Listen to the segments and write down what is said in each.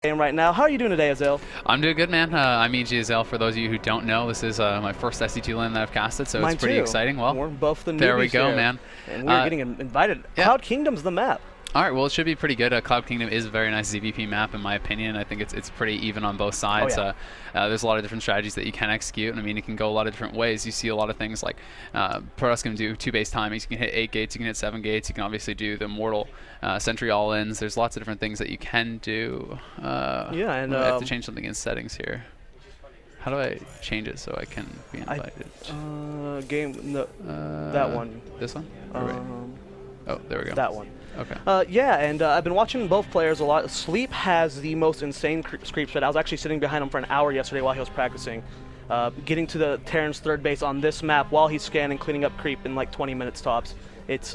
Right now. How are you doing today, Azil? I'm doing good, man. I'm GESL. For those of you who don't know, this is my first SC2 LAN that I've casted, so Mine it's pretty too. exciting. Well, We're both the newbies there we go, here, man. and we're getting invited. Yeah. Cloud Kingdom's the map. All right, well, it should be pretty good. Cloud Kingdom is a very nice ZVP map, in my opinion. I think it's pretty even on both sides. Oh, yeah. There's a lot of different strategies that you can execute, and I mean, it can go a lot of different ways. You see a lot of things like Protoss can do 2-base timings. You can hit 8 gates, you can hit 7 gates. You can obviously do the Immortal Sentry all-ins. There's lots of different things that you can do. Yeah, and I have to change something in settings here. How do I change it so I can be invited? That one. This one? Oh, there we go. That one. Okay. Yeah, and I've been watching both players a lot. Sleep has the most insane creep spread. I was actually sitting behind him for an hour yesterday while he was practicing, getting to the Terran's third base on this map while he's scanning, cleaning up creep in like 20 minutes tops. It's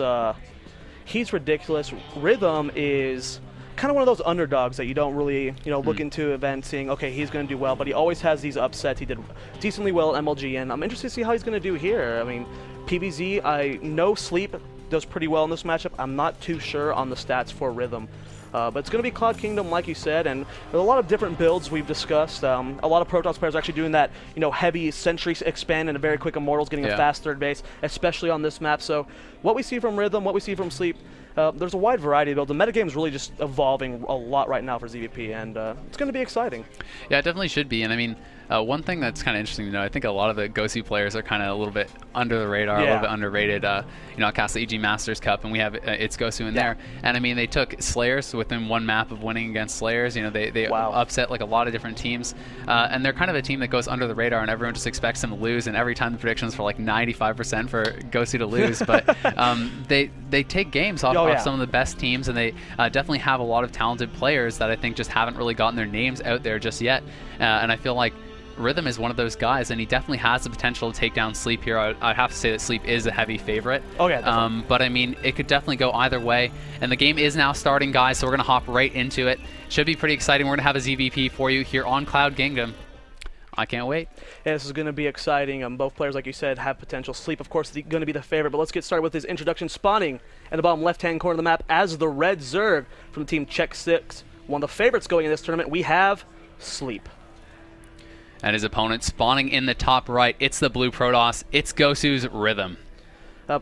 he's ridiculous. Rhythm is kind of one of those underdogs that you don't really, look into event seeing, okay, he's going to do well, but he always has these upsets. He did decently well at MLG, and I'm interested to see how he's going to do here. I mean, PvZ, I know Sleep does pretty well in this matchup. I'm not too sure on the stats for Rhythm. But it's going to be Cloud Kingdom, like you said, and there's a lot of different builds we've discussed. A lot of Protoss players are actually doing that, heavy Sentry expand and a very quick Immortals, getting a fast third base, especially on this map. So what we see from Rhythm, what we see from Sleep, there's a wide variety of builds. The metagame is really just evolving a lot right now for ZVP, and it's going to be exciting. Yeah, it definitely should be. And I mean, one thing that's kind of interesting to know, I think a lot of the GoSu players are kind of a little bit under the radar, a little bit underrated. I cast the EG Masters Cup, and we have it's GoSu in there. And I mean, they took Slayers within one map of winning against Slayers. They upset like a lot of different teams, and they're kind of a team that goes under the radar, and everyone just expects them to lose. And every time the predictions for like 95% for GoSu to lose, but they take games off some of the best teams, and they definitely have a lot of talented players that I think just haven't really gotten their names out there just yet. And I feel like Rhythm is one of those guys, and he definitely has the potential to take down Sleep here. I'd have to say that Sleep is a heavy favorite. Oh, yeah, definitely. But I mean, it could definitely go either way. And the game is now starting, guys, so we're going to hop right into it. Should be pretty exciting. We're going to have a ZVP for you here on Cloud Kingdom. I can't wait. Yeah, this is going to be exciting. Both players, like you said, have potential. Sleep, of course, going to be the favorite, but let's get started with his introduction. Spawning in the bottom left-hand corner of the map as the red Zerg from the team Check6. One of the favorites going in this tournament, we have Sleep. And his opponent spawning in the top right. It's the blue Protoss. It's GoSu's Rhythm.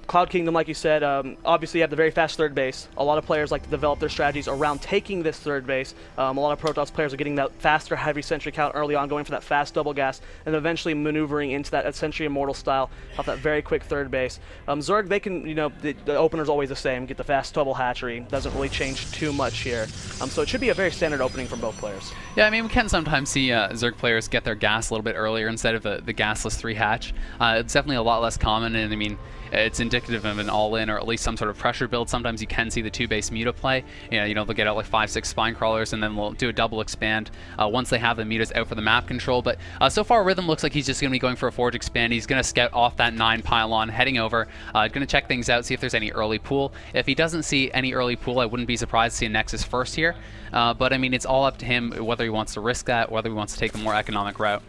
Cloud Kingdom, like you said, obviously you have the very fast third base. A lot of players like to develop their strategies around taking this third base. A lot of Protoss players are getting that faster, heavy Sentry count early on, going for that fast double gas, and eventually maneuvering into that Sentry Immortal style off that very quick third base. Zerg, they can, the opener's always the same. Get the fast double hatchery. Doesn't really change too much here. So it should be a very standard opening from both players. Yeah, I mean, we can sometimes see Zerg players get their gas a little bit earlier instead of the gasless 3-hatch. It's definitely a lot less common, and I mean, it's indicative of an all-in or at least some sort of pressure build. Sometimes you can see the 2-base Muta play. They'll get out like 5-6 spine crawlers, and then they'll do a double expand once they have the Mutas out for the map control. But so far, Rhythm looks like he's just going to be going for a forge expand. He's going to scout off that 9 pylon, heading over, going to check things out, see if there's any early pool. If he doesn't see any early pool, I wouldn't be surprised to see a Nexus first here. But I mean, it's all up to him whether he wants to risk that, whether he wants to take the more economic route.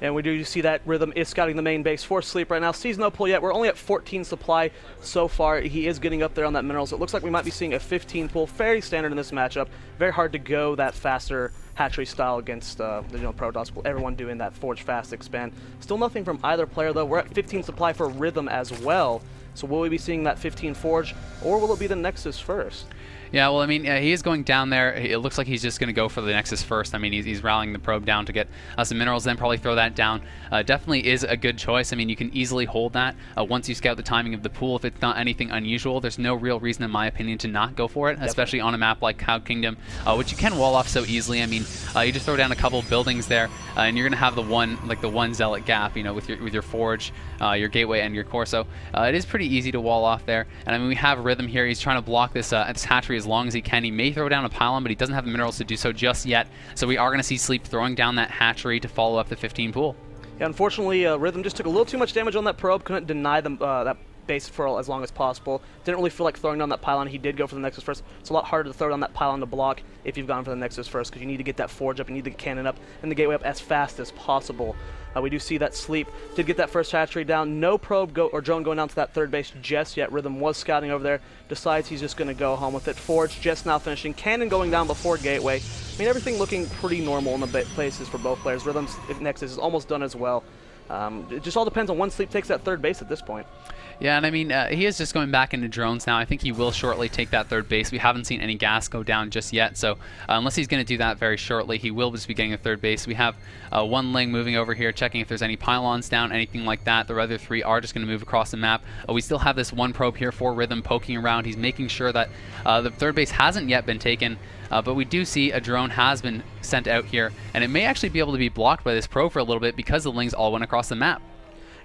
And we do see that Rhythm is scouting the main base for Sleep right now. Sees no pull yet. We're only at 14 supply so far. He is getting up there on that minerals. It looks like we might be seeing a 15 pull. Very standard in this matchup. Very hard to go that faster hatchery style against Protoss. Everyone doing that forge fast expand. Still nothing from either player though. We're at 15 supply for Rhythm as well. So will we be seeing that 15 forge, or will it be the Nexus first? Yeah, well, I mean, he is going down there. It looks like he's just going to go for the Nexus first. I mean, he's rallying the probe down to get some minerals, then probably throw that down. Definitely is a good choice. I mean, you can easily hold that once you scout the timing of the pool. If it's not anything unusual, there's no real reason, in my opinion, to not go for it, especially on a map like Cloud Kingdom, which you can wall off so easily. I mean, you just throw down a couple buildings there, and you're going to have the one Zealot gap, with your Forge, your Gateway, and your Core. So it is pretty easy to wall off there. And I mean, we have Rhythm here. He's trying to block this hatchery as long as he can. He may throw down a pylon, but he doesn't have the minerals to do so just yet. So we are going to see Sleep throwing down that hatchery to follow up the 15 pool. Yeah, unfortunately, Rhythm just took a little too much damage on that probe. Couldn't deny them that base for as long as possible. Didn't really feel like throwing down that pylon. He did go for the Nexus first. It's a lot harder to throw down that pylon to block if you've gone for the Nexus first, because you need to get that Forge up, you need the cannon up, and the gateway up as fast as possible. We do see that Sleep did get that first hatchery down. No probe or drone going down to that third base just yet. Rhythm was scouting over there. Decides he's just going to go home with it. Forge just now finishing. Cannon going down before gateway. I mean, everything looking pretty normal in the places for both players. Rhythm's Nexus is almost done as well. It just all depends on when Sleep takes that third base at this point. Yeah, and I mean, he is just going back into drones now. I think he will shortly take that third base. We haven't seen any gas go down just yet, so unless he's going to do that very shortly, he will just be getting a third base. We have one Ling moving over here, checking if there's any pylons down, anything like that. The other three are just going to move across the map. We still have this one probe here for Rhythm poking around. He's making sure that the third base hasn't yet been taken, but we do see a drone has been sent out here, and it may actually be able to be blocked by this probe for a little bit because the Lings all went across the map.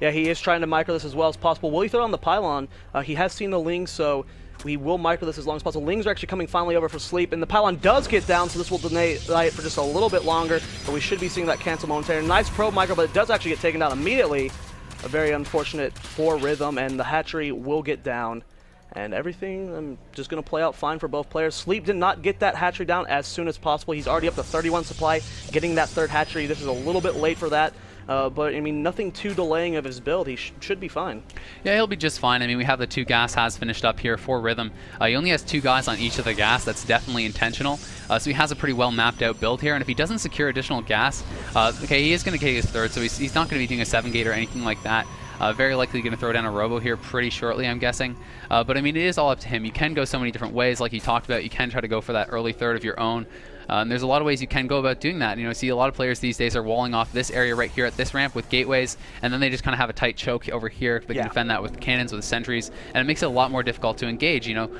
Yeah, he is trying to micro this as well as possible. Will he throw on the pylon? He has seen the Lings, so we will micro this as long as possible. Lings are actually coming finally over for Sleep, and the pylon does get down, so this will delay it for just a little bit longer, but we should be seeing that cancel momentarily. Nice probe micro, but it does actually get taken down immediately. Very unfortunate for Rhythm, and the hatchery will get down. And everything just going to play out fine for both players. Sleep did not get that hatchery down as soon as possible. He's already up to 31 supply, getting that third hatchery. This is a little bit late for that. But, I mean, nothing too delaying of his build. He should be fine. Yeah, he'll be just fine. I mean, we have the 2 gas has finished up here for Rhythm. He only has 2 guys on each of the gas. That's definitely intentional. So he has a pretty well mapped out build here. And if he doesn't secure additional gas, okay, he is going to get his third. So he's not going to be doing a 7-gate or anything like that. Very likely going to throw down a robo here pretty shortly, I'm guessing. But, I mean, it is all up to him. You can go so many different ways, like you talked about. You can try to go for that early third of your own. And there's a lot of ways you can go about doing that. You know, see a lot of players these days are walling off this area right here at this ramp with gateways, and then they just kind of have a tight choke over here. They can defend that with cannons, with sentries, and it makes it a lot more difficult to engage. You know,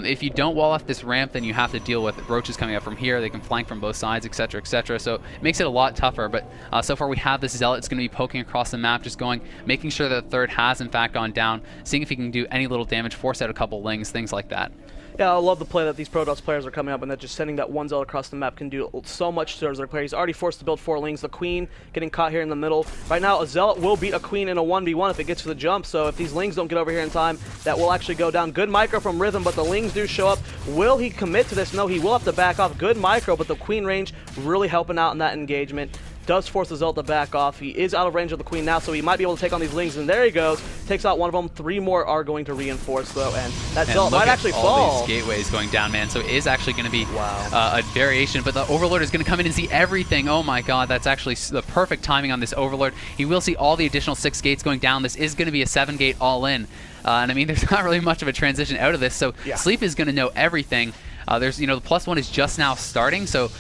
if you don't wall off this ramp, then you have to deal with roaches coming up from here. They can flank from both sides, etc., etc. So it makes it a lot tougher. But so far we have this Zealot. It's going to be poking across the map, just going, making sure that the third has in fact gone down, seeing if he can do any little damage, force out a couple Lings, things like that. Yeah, I love the play that these Protoss players are coming up, and that just sending that one Zealot across the map can do so much to their player. He's already forced to build 4 Lings. The Queen getting caught here in the middle. Right now, a Zealot will beat a Queen in a 1v1 if it gets to the jump, so if these Lings don't get over here in time, that will actually go down. Good micro from Rhythm, but the Lings do show up. Will he commit to this? No, he will have to back off. Good micro, but the Queen range really helping out in that engagement. Does force the Zealot to back off. He is out of range of the Queen now, so he might be able to take on these Lings, and there he goes. Takes out one of them. 3 more are going to reinforce, though, and that Zealot might actually fall. All these gateways going down, man, so it is actually going to be a variation, but the Overlord is going to come in and see everything. Oh my god, that's actually the perfect timing on this Overlord. He will see all the additional 6 gates going down. This is going to be a 7-gate all-in, and I mean, there's not really much of a transition out of this, so Sleep is going to know everything. There's, you know, the +1 is just now starting, so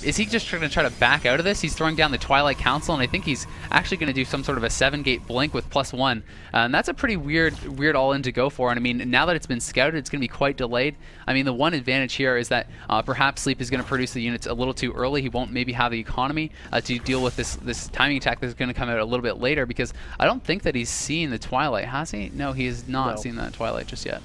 is he just going to try to back out of this? He's throwing down the Twilight Council, and I think he's actually going to do some sort of a 7-gate blink with +1, and that's a pretty weird all-in to go for. And I mean, now that it's been scouted, it's going to be quite delayed. I mean, the one advantage here is that perhaps Sleep is going to produce the units a little too early. He won't maybe have the economy to deal with this timing attack that's going to come out a little bit later, because I don't think that he's seen the Twilight, has he? No, he has not seen that Twilight just yet.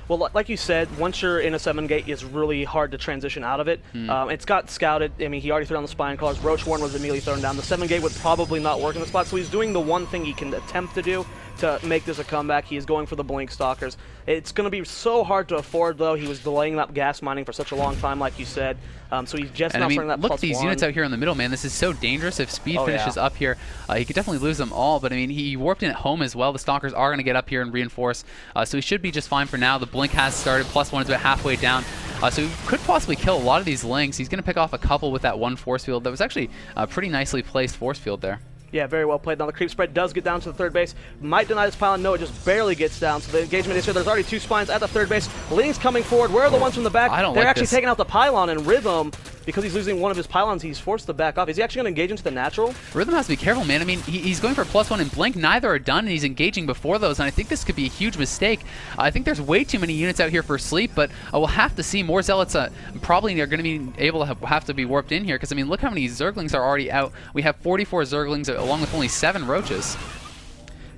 Well, like you said, once you're in a 7-gate, it's really hard to transition out of it. It's got scouted. I mean, he already threw down the Spine Crawlers. Roach Warren was immediately thrown down. The 7-gate would probably not work in the spot, so he's doing the one thing he can attempt to do to make this a comeback. He is going for the Blink Stalkers. It's going to be so hard to afford, though. He was delaying that gas mining for such a long time, like you said. So he's just now starting that look at +1. these units out here in the middle, man. This is so dangerous. If speed finishes up here, he could definitely lose them all. But I mean, he warped in at home as well. The Stalkers are going to get up here and reinforce. So he should be just fine for now. The Blink has started. +1 is about halfway down. So he could possibly kill a lot of these Lings. He's going to pick off a couple with that one force field. That was actually a pretty nicely placed force field there. Yeah, very well played. Now the creep spread does get down to the third base. Might deny this pylon. No, it just barely gets down. So the engagement is here. There's already 2 spines at the third base. Lings coming forward. Where are the ones from the back? They're actually taking out the pylon, and Rhythm, because he's losing one of his pylons, he's forced to back off. Is he actually going to engage into the natural? Rhythm has to be careful, man. I mean, he's going for +1 and Blink. Neither are done, and he's engaging before those, and I think this could be a huge mistake. I think there's way too many units out here for Sleep, but we'll have to see. More Zealots probably are going to be able to have to be warped in here, because, I mean, look how many Zerglings are already out. We have 44 Zerglings along with only 7 Roaches.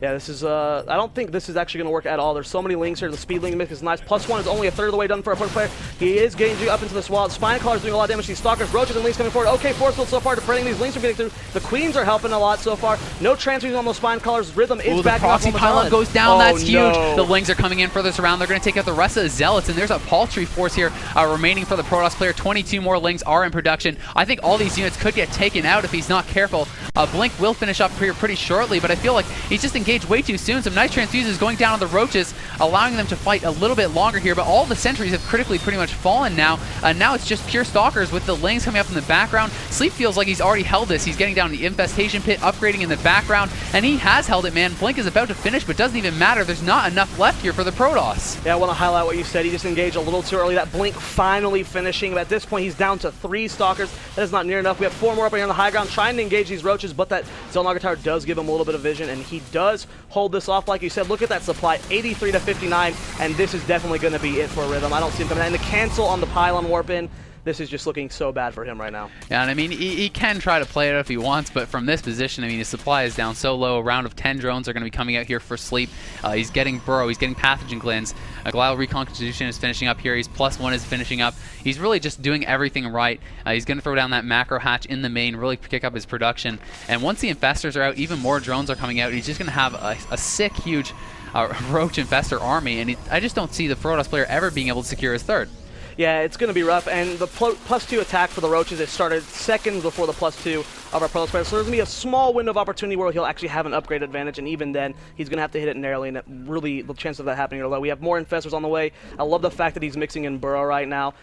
Yeah, this is, I don't think this is actually going to work at all. There's so many links here. The speed link mix is nice. +1 is only a third of the way done for a opponent player. He is gauging up into this wall. Spine Collar is doing a lot of damage. These Stalkers, Roaches, and Links coming forward. Okay, force field so far, preventing these Links from getting through. The Queens are helping a lot so far. No transfusion on those Spine Collars. Rhythm is backing up. The proxy pylon goes down. That's huge. The Lings are coming in further around. They're going to take out the rest of the Zealots, and there's a paltry force here remaining for the Protoss player. 22 more Lings are in production. I think all these units could get taken out if he's not careful. Blink will finish up here pretty shortly, but I feel like he's just engaged way too soon. Some nice transfuses going down on the Roaches, allowing them to fight a little bit longer here, but all the sentries have critically pretty much fallen now. Now it's just pure Stalkers with the Lings coming up in the background. Sleep feels like he's already held this. He's getting down to the Infestation Pit, upgrading in the background, and he has held it, man. Blink is about to finish, but doesn't even matter. There's not enough left here for the Protoss. Yeah, I want to highlight what you said. He just engaged a little too early. That Blink finally finishing. But at this point, he's down to 3 Stalkers. That is not near enough. We have 4 more up here on the high ground trying to engage these Roaches, but that Zellnaga Tower does give him a little bit of vision, and he does hold this off. Like you said, look at that supply, 83 to 59, and this is definitely going to be it for Rhythm. I don't see him coming out. And the cancel on the pylon warp in, this is just looking so bad for him right now. Yeah, and I mean, he can try to play it if he wants, but from this position, I mean, his supply is down so low. A round of 10 drones are going to be coming out here for Sleep. He's getting Burrow, he's getting Pathogen Glands. Glial Reconstitution is finishing up here. He's +1 is finishing up. He's really just doing everything right. He's going to throw down that macro hatch in the main, really kick up his production. And once the Infestors are out, even more drones are coming out. He's just going to have a sick, huge Roach Infestor army, and I just don't see the Protoss player ever being able to secure his third. Yeah, it's going to be rough, and the +2 attack for the Roaches, it started seconds before the +2 of our Protoss player, so there's going to be a small window of opportunity where he'll actually have an upgrade advantage, and even then, he's going to have to hit it narrowly, and really, the chance of that happening are low. We have more Infestors on the way. I love the fact that he's mixing in Burrow right now.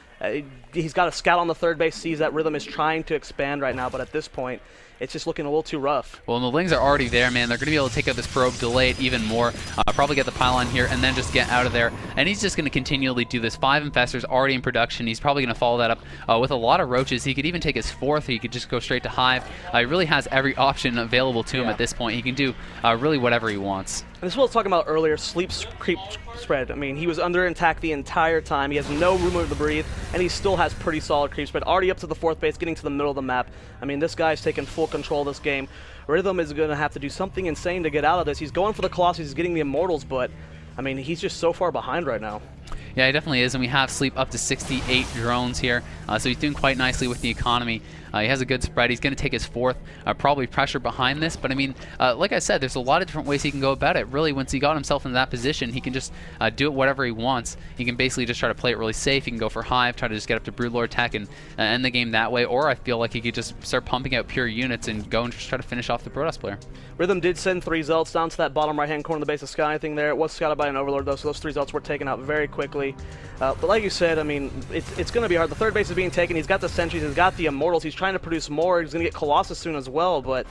He's got a scout on the third base, sees that Rhythm is trying to expand right now, but at this point, it's just looking a little too rough. Well, and the Lings are already there, man. They're going to be able to take out this probe, delay it even more, probably get the pylon here, and then just get out of there. And he's just going to continually do this. 5 Infestors already in production. He's probably going to follow that up with a lot of Roaches. He could even take his 4th. He could just go straight to Hive. He really has every option available to him at this point. He can do really whatever he wants. And this is what I was talking about earlier, Sleep's creep spread. I mean, he was under attack the entire time. He has no room to breathe, and he still has pretty solid creep spread. Already up to the 4th base, getting to the middle of the map. I mean, this guy's taking full control of this game. Rhythm is going to have to do something insane to get out of this. He's going for the Colossus, he's getting the Immortals, but, I mean, he's just so far behind right now. Yeah, he definitely is, and we have Sleep up to 68 drones here, so he's doing quite nicely with the economy. He has a good spread. He's going to take his 4th, probably pressure behind this, but I mean, like I said, there's a lot of different ways he can go about it. Really, once he got himself in that position, he can just do it whatever he wants. He can basically just try to play it really safe. He can go for Hive, try to just get up to Broodlord tech and end the game that way, or I feel like he could just start pumping out pure units and go and just try to finish off the Protoss player. Rhythm did send 3 Zealots down to that bottom right-hand corner of the base of Sky thing there. It was scouted by an Overlord, though, so those 3 Zealots were taken out very quickly. But like you said, I mean, it's going to be hard. The 3rd base is being taken. He's got the Sentries. He's got the Immortals. He's trying to produce more. He's going to get Colossus soon as well, but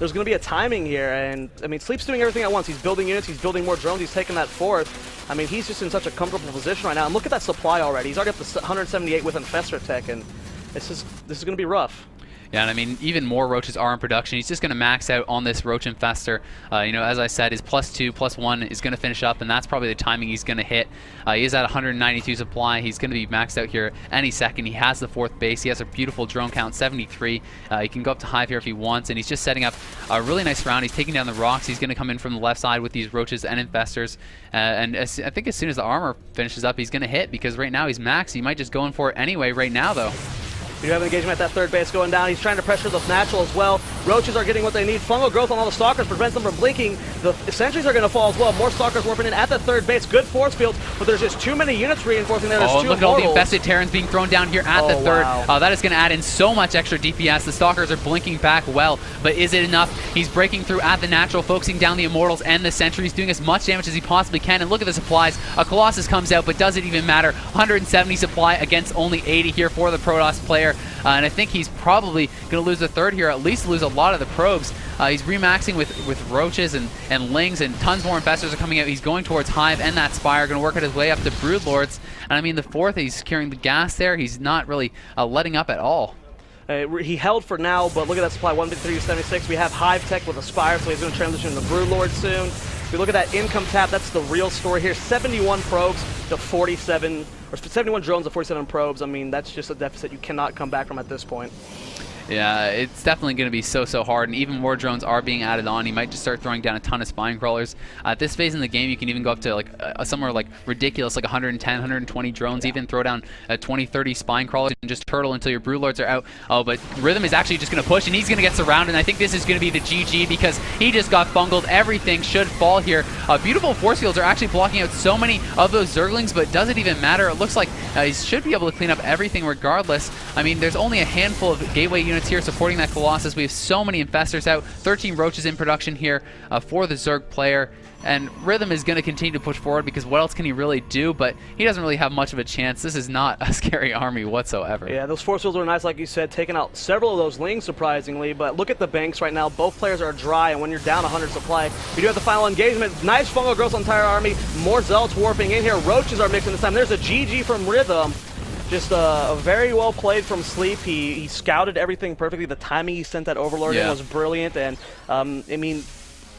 there's going to be a timing here. And, I mean, Sleep's doing everything at once. He's building units. He's building more drones. He's taking that 4th. I mean, he's just in such a comfortable position right now. And look at that supply already. He's already up to 178 with Infestor tech, and this is going to be rough. Yeah, and I mean, even more Roaches are in production. He's just going to max out on this Roach Infestor. You know, as I said, his +2, +1 is going to finish up, and that's probably the timing he's going to hit. He is at 192 supply. He's going to be maxed out here any second. He has the 4th base. He has a beautiful drone count, 73. He can go up to Hive here if he wants, and he's just setting up a really nice round. He's taking down the rocks. He's going to come in from the left side with these Roaches and Infestors. And I think as soon as the armor finishes up, he's going to hit, because right now he's maxed. He might just go in for it anyway right now, though. We do have an engagement at that 3rd base going down. He's trying to pressure the natural as well. Roaches are getting what they need. Fungal growth on all the Stalkers prevents them from blinking. The Sentries are going to fall as well. More Stalkers warping in at the 3rd base. Good force field, but there's just too many units reinforcing there. There's oh, two look at all the infested Terrans being thrown down here at the 3rd. Wow. That is going to add in so much extra DPS. The Stalkers are blinking back well, but is it enough? He's breaking through at the natural, focusing down the Immortals and the Sentries, doing as much damage as he possibly can. And look at the supplies. A Colossus comes out, but does it even matter? 170 supply against only 80 here for the Protoss player. And I think he's probably going to lose the 3rd here, at least lose a lot of the probes. He's remaxing with Roaches and Lings, and tons more Infestors are coming out. He's going towards Hive and that Spire, going to work out his way up to Broodlords. And I mean, the 4th, he's securing the gas there. He's not really letting up at all. He held for now, but look at that supply, 153 to 76. We have Hive Tech with a Spire, so he's going to transition to Broodlord soon. If we look at that income tap, that's the real story here. 71 probes to 47, or 71 drones to 47 probes. I mean, that's just a deficit you cannot come back from at this point. Yeah, it's definitely going to be so hard, and even more drones are being added on. He might just start throwing down a ton of spine crawlers. At this phase in the game, you can even go up to like somewhere like ridiculous, like 110, 120 drones, even throw down 20, 30 spine crawlers and just turtle until your broodlords are out. Oh, but Rhythm is actually just going to push, and he's going to get surrounded, and I think this is going to be the GG because he just got bungled. Everything should fall here. Beautiful force fields are actually blocking out so many of those Zerglings, but does it even matter? It looks like he should be able to clean up everything regardless. I mean, there's only a handful of gateway units here supporting that Colossus. We have so many infestors out, 13 roaches in production here for the Zerg player, and Rhythm is going to continue to push forward because what else can he really do? But he doesn't really have much of a chance. This is not a scary army whatsoever. Yeah, those force fields were nice, like you said, taking out several of those lings, surprisingly. But look at the banks right now. Both players are dry, and when you're down 100 supply, we do have the final engagement. Nice fungal growth on the entire army. More Zealots warping in here. Roaches are mixing this time. There's a GG from Rhythm. Just a very well played from Sleep. He scouted everything perfectly. The timing he sent that Overlord in was brilliant. And, I mean,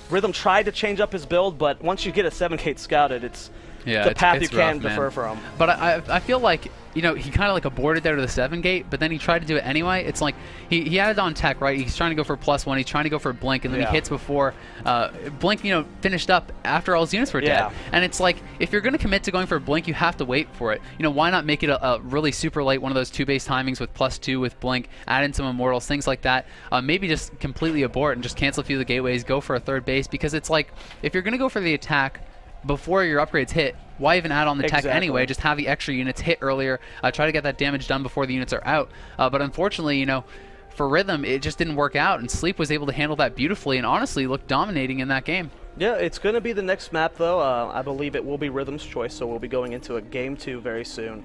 Rhythm tried to change up his build, but once you get a 7-gate scouted, it's the path you can't defer from. But I feel like, you know, he kind of like aborted there to the 7-gate, but then he tried to do it anyway. It's like he added on tech, right? He's trying to go for +1. He's trying to go for Blink, and then he hits before Blink, you know, finished up after all his units were dead. And it's like, if you're going to commit to going for Blink, you have to wait for it. You know, why not make it a really super late, one of those 2-base timings with +2 with Blink, add in some Immortals, things like that. Maybe just completely abort and just cancel a few of the gateways, go for a 3rd base, because it's like, if you're going to go for the attack before your upgrades hit, why even add on the tech anyway? Just have the extra units hit earlier, try to get that damage done before the units are out. But unfortunately, you know, for Rhythm, it just didn't work out, and Sleep was able to handle that beautifully and honestly looked dominating in that game. Yeah, it's going to be the next map, though. I believe it will be Rhythm's choice, so we'll be going into a Game 2 very soon.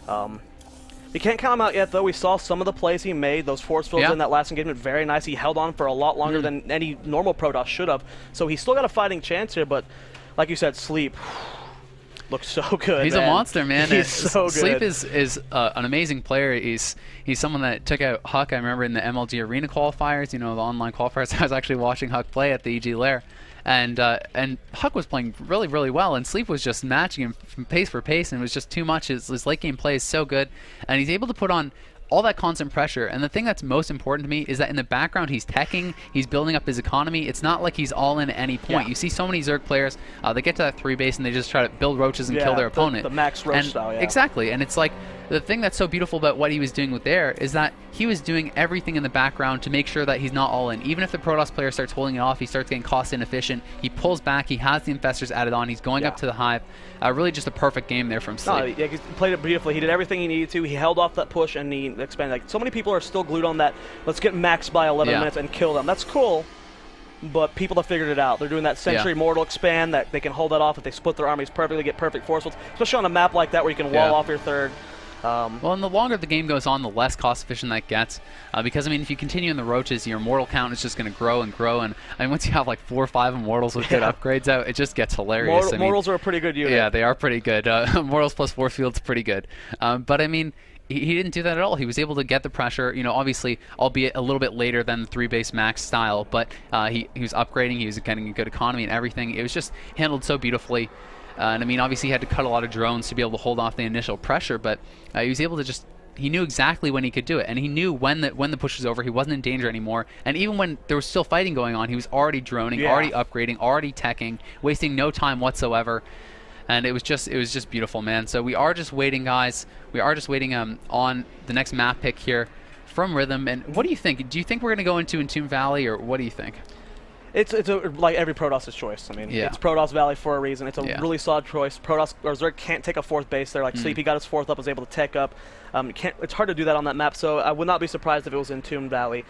We can't count him out yet, though. We saw some of the plays he made. Those force fields in that last engagement, very nice. He held on for a lot longer than any normal Protoss should have. So he's still got a fighting chance here, but like you said, Sleep looks so good. He's a monster, man. He's so good. Sleep is an amazing player. He's someone that took out Huck. I remember in the MLG Arena qualifiers, you know, the online qualifiers. I was actually watching Huck play at the EG Lair, and Huck was playing really well, and Sleep was just matching him from pace for pace, and it was just too much. His late game play is so good, and he's able to put on all that constant pressure. And the thing that's most important to me is that in the background he's teching, he's building up his economy. It's not like he's all in at any point. You see so many Zerg players, they get to that 3 base and they just try to build roaches and kill their opponent. The max roach style, Exactly, and it's like, the thing that's so beautiful about what he was doing with there is that he was doing everything in the background to make sure that he's not all in. Even if the Protoss player starts holding it off, he starts getting cost inefficient, he pulls back, he has the infestors added on, he's going up to the hive. Really just a perfect game there from Sleep. No, he played it beautifully. He did everything he needed to. He held off that push and he expanded. Like, so many people are still glued on that, let's get maxed by 11 minutes and kill them. That's cool, but people have figured it out. They're doing that Sentry Mortal expand, that they can hold that off if they split their armies perfectly, get perfect force fields, especially on a map like that where you can wall off your 3rd. Well, and the longer the game goes on, the less cost-efficient that gets. Because, I mean, if you continue in the roaches, your Immortal count is just going to grow and grow. And I mean, once you have like 4 or 5 Immortals with good upgrades out, it just gets hilarious. Immortals are a pretty good unit. Yeah, they are pretty good. Immortals plus 4 field's pretty good. But, I mean, he didn't do that at all. He was able to get the pressure, you know, obviously, albeit a little bit later than the 3-base max style. But he was upgrading, he was getting a good economy and everything. It was just handled so beautifully. And I mean, obviously he had to cut a lot of drones to be able to hold off the initial pressure, but he was able to just, he knew exactly when he could do it, and he knew when the push was over, he wasn't in danger anymore, and even when there was still fighting going on, he was already droning, already upgrading, already teching, wasting no time whatsoever, and it was just beautiful, man. So we are just waiting, guys. We are just waiting on the next map pick here from Rhythm, and what do you think? Do you think we're going to go into Entomb Valley, or what do you think? It's like every Protoss' choice. I mean, it's Protoss Valley for a reason. It's a really solid choice. Protoss or Zerg can't take a 4th base there. Like Sleepy got his 4th up, was able to tech up. It's hard to do that on that map, so I would not be surprised if it was in Entomb Valley.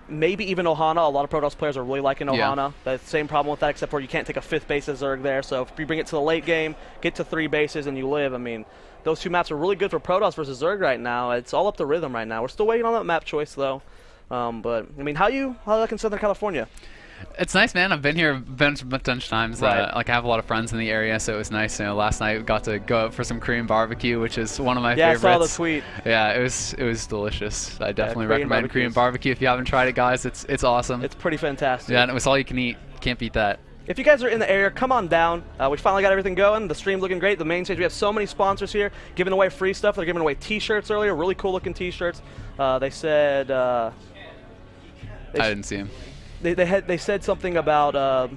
Maybe even Ohana. A lot of Protoss players are really liking Ohana. The same problem with that, except for you can't take a 5th base as Zerg there. So if you bring it to the late game, get to 3 bases, and you live, I mean, those 2 maps are really good for Protoss versus Zerg right now. It's all up to Rhythm right now. We're still waiting on that map choice, though. But, I mean, how you like in Southern California? It's nice, man. I've been here a bunch of times. Like, I have a lot of friends in the area, so it was nice. You know, last night we got to go out for some Korean barbecue, which is one of my favorites. Yeah, I saw the tweet. Yeah, it was delicious. I definitely recommend Korean barbecue if you haven't tried it, guys. It's awesome. It's pretty fantastic. Yeah, and it was all you can eat. Can't beat that. if you guys are in the area, come on down. We finally got everything going. The stream's looking great. The main stage, we have so many sponsors here giving away free stuff. They're giving away T-shirts earlier, really cool looking T-shirts. They said I didn't see them. They said something about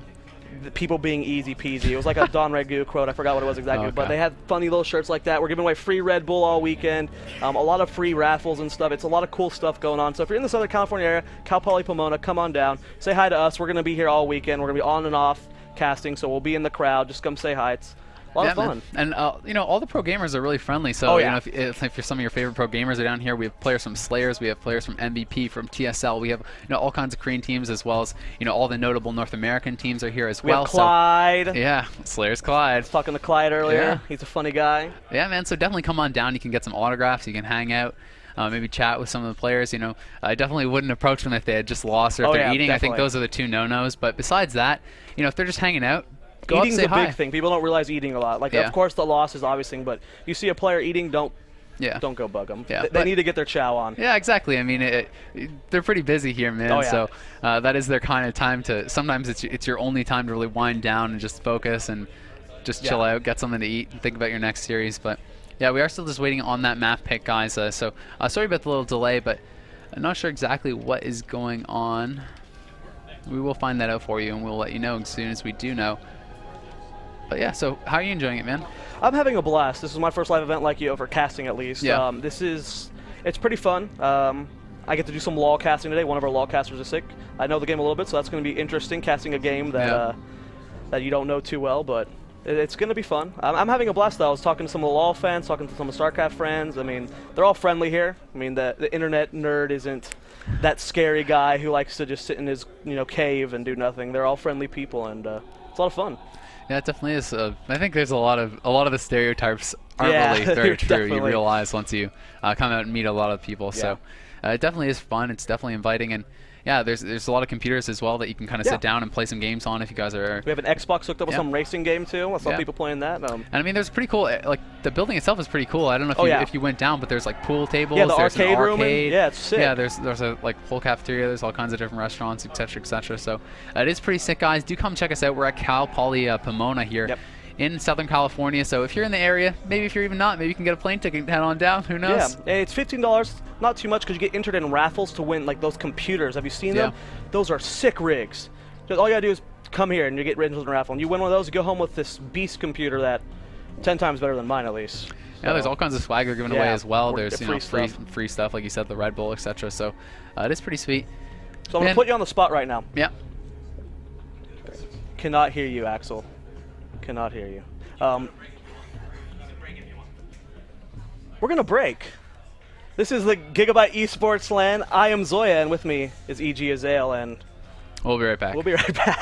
the people being easy peasy. It was like a Don Regu quote. I forgot what it was exactly, but they had funny little shirts like that. We're giving away free Red Bull all weekend, a lot of free raffles and stuff. It's a lot of cool stuff going on. So if you're in the Southern California area, Cal Poly Pomona, come on down. Say hi to us. We're going to be here all weekend. We're going to be on and off casting, so we'll be in the crowd. Just come say hi. It's a lot of fun. Man. And you know, all the pro gamers are really friendly. So you know, if you're some of your favorite pro gamers are down here, we have players from Slayers, we have players from MVP, from TSL. We have all kinds of Korean teams, as well as all the notable North American teams are here as well. We have Clyde. So, yeah, Slayers Clyde. I was talking to Clyde earlier. Yeah. He's a funny guy. Yeah, man. So definitely come on down. You can get some autographs. You can hang out. Maybe chat with some of the players. I definitely wouldn't approach them if they had just lost or if they're eating. Definitely. I think those are the two no-nos. But besides that, if they're just hanging out, go eating's up, say a hi. big thing. People don't realize eating a lot. Like, of course, the loss is obvious thing, but you see a player eating, don't go bug them. Yeah, they need to get their chow on. Yeah, exactly. I mean, they're pretty busy here, man. So that is their kind of time to. Sometimes it's your only time to really wind down and just focus and just chill out, get something to eat, and think about your next series. But yeah, we are still just waiting on that map pick, guys. So sorry about the little delay, but I'm not sure exactly what is going on. We will find that out for you, and we'll let you know as soon as we do know. But yeah, so how are you enjoying it, man? I'm having a blast. This is my first live event like you, for casting at least. Yeah. It's pretty fun. I get to do some LoL casting today. One of our LoL casters is sick. I know the game a little bit, so that's going to be interesting, casting a game that that you don't know too well, but it's going to be fun. I'm having a blast, though. I was talking to some of the LoL fans, talking to some of the StarCraft friends. I mean, they're all friendly here. I mean, the internet nerd isn't that scary guy who likes to just sit in his cave and do nothing. They're all friendly people, and it's a lot of fun. Yeah, it definitely is. I think there's a lot of the stereotypes aren't really very true. Definitely. You realize once you come out and meet a lot of people. Yeah. So it definitely is fun. It's definitely inviting, and yeah, there's a lot of computers as well that you can kind of sit down and play some games on if you guys are. We have an Xbox hooked up with some racing game too. I saw people playing that. And I mean, there's pretty cool. Like the building itself is pretty cool. I don't know if you went down, but there's like pool tables. Yeah, the there's arcade an room. Yeah, it's sick. Yeah, there's a whole cafeteria. There's all kinds of different restaurants, etc., etc. So it is pretty sick, guys. Do come check us out. We're at Cal Poly Pomona here. Yep. In Southern California, so if you're in the area, maybe if you're even not, maybe you can get a plane ticket and head on down. Who knows? Yeah, it's $15, not too much, because you get entered in raffles to win like those computers. Have you seen them? Those are sick rigs. Just all you gotta do is come here and you get entered in a raffle, and you win one of those, you go home with this beast computer that 10 times better than mine at least. So, yeah, there's all kinds of swag they're giving away as well. There's free stuff, like you said, the Red Bull, etc. So it is pretty sweet. So I'm gonna put you on the spot right now. Yeah. Cannot hear you, Axel. Cannot hear you. We're gonna break. This is the Gigabyte Esports LAN. I am Zoya, and with me is EG Azale, and we'll be right back. We'll be right back.